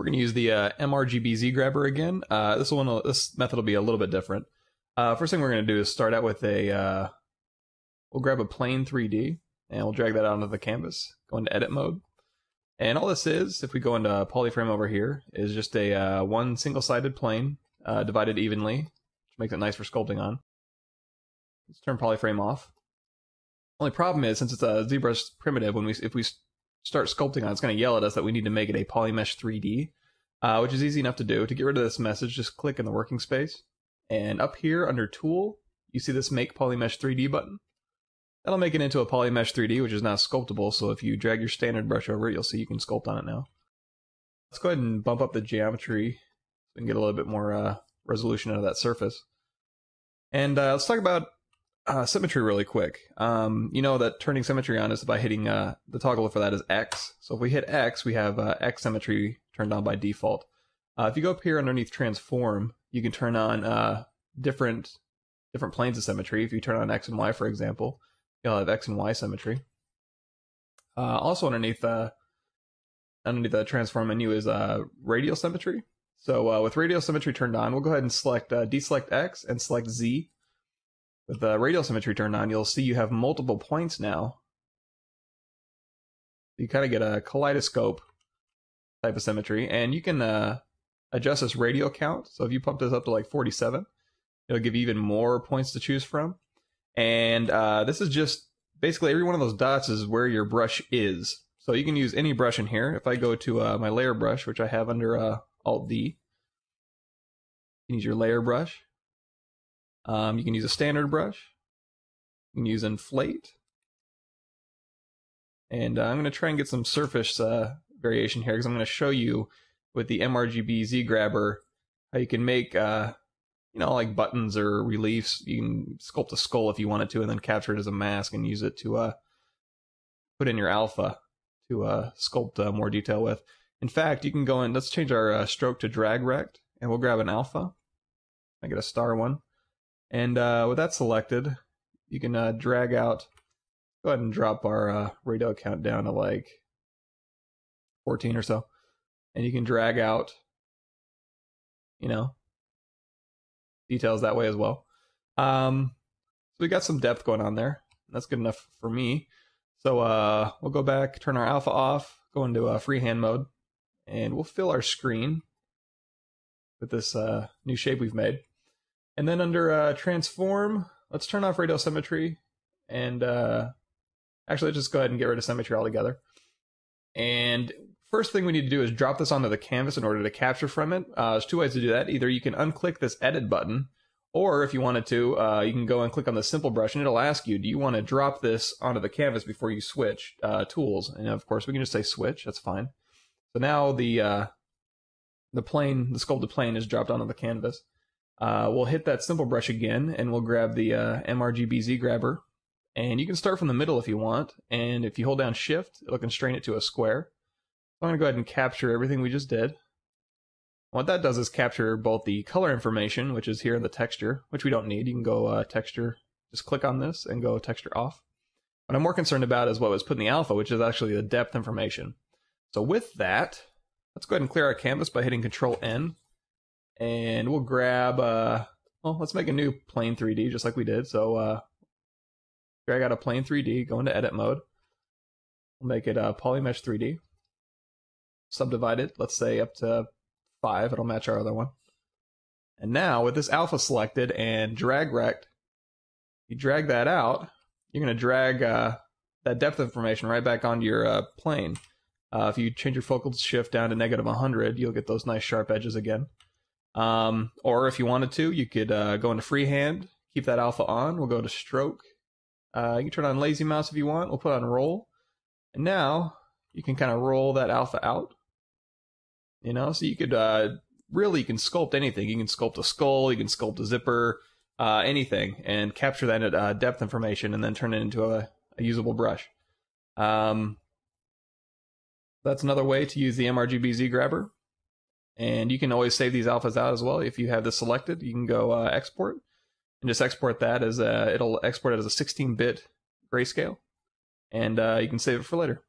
We're going to use the MRGB Z grabber again. This method will be a little bit different. First thing we're going to do is start out with we'll grab a plane 3D and we'll drag that out onto the canvas. Go into edit mode. And all this is, if we go into polyframe over here, is just a one single-sided plane divided evenly, which makes it nice for sculpting on. Let's turn polyframe off. Only problem is, since it's a ZBrush primitive, if we start sculpting on it, it's going to yell at us that we need to make it a polymesh 3D, which is easy enough to do. To get rid of this message, just click in the working space, and up here under Tool, you see this Make Polymesh 3D button. That'll make it into a polymesh 3D, which is now sculptable, so if you drag your standard brush over it, you'll see you can sculpt on it now. Let's go ahead and bump up the geometry so we can get a little bit more resolution out of that surface. And let's talk about symmetry really quick. You know that turning symmetry on is by hitting the toggle for that is X. So if we hit X, we have X symmetry turned on by default. If you go up here underneath transform, you can turn on different planes of symmetry. If you turn on X and Y, for example, you'll have X and Y symmetry. Also underneath the transform menu is radial symmetry. So with radial symmetry turned on, we'll go ahead and select deselect X and select Z. With the radial symmetry turned on, you'll see you have multiple points now. You kind of get a kaleidoscope type of symmetry, and you can adjust this radial count. So if you pump this up to like 47, it'll give you even more points to choose from. And this is just basically every one of those dots is where your brush is. So you can use any brush in here. If I go to my layer brush, which I have under Alt-D, you can use your layer brush. You can use a standard brush. You can use inflate. And I'm going to try and get some surface variation here because I'm going to show you with the MRGB Z grabber how you can make like buttons or reliefs. You can sculpt a skull if you wanted to, and then capture it as a mask and use it to put in your alpha to sculpt more detail with. In fact, you can go in, let's change our stroke to drag rect, and we'll grab an alpha. I get a star one. And with that selected, you can drag out, go ahead and drop our radial count down to like 14 or so. And you can drag out, details that way as well. So we got some depth going on there. That's good enough for me. So we'll go back, turn our alpha off, go into freehand mode, and we'll fill our screen with this new shape we've made. And then under transform, let's turn off radial symmetry, and actually let's just go ahead and get rid of symmetry altogether. And first thing we need to do is drop this onto the canvas in order to capture from it. There's two ways to do that. Either you can unclick this edit button, or if you wanted to, you can go and click on the simple brush, and it'll ask you, do you want to drop this onto the canvas before you switch tools? And of course, we can just say switch. That's fine. So now the sculpted plane is dropped onto the canvas. We'll hit that simple brush again, and we'll grab the MRGB Z grabber. And you can start from the middle if you want, and if you hold down Shift, it'll constrain it to a square. So I'm going to go ahead and capture everything we just did. What that does is capture both the color information, which is here in the texture, which we don't need. You can go texture, just click on this and go texture off. What I'm more concerned about is what was put in the alpha, which is actually the depth information. So with that, let's go ahead and clear our canvas by hitting Control N. And we'll grab, let's make a new plane 3D just like we did. So drag out a plane 3D, go into edit mode. We'll make it polymesh 3D. Subdivide it, let's say up to 5. It'll match our other one. And now with this alpha selected and drag rect, you drag that out, you're going to drag that depth information right back onto your plane. If you change your focal shift down to -100, you'll get those nice sharp edges again. Or if you wanted to, you could go into freehand, keep that alpha on. We'll go to stroke. You can turn on lazy mouse if you want. We'll put on roll. And now you can kind of roll that alpha out. So you could you can sculpt anything. You can sculpt a skull, you can sculpt a zipper, anything, and capture that depth information and then turn it into a usable brush. That's another way to use the MRGB Z grabber. And you can always save these alphas out as well. If you have this selected, you can go export and just export that as it'll export it as a 16-bit grayscale, and you can save it for later.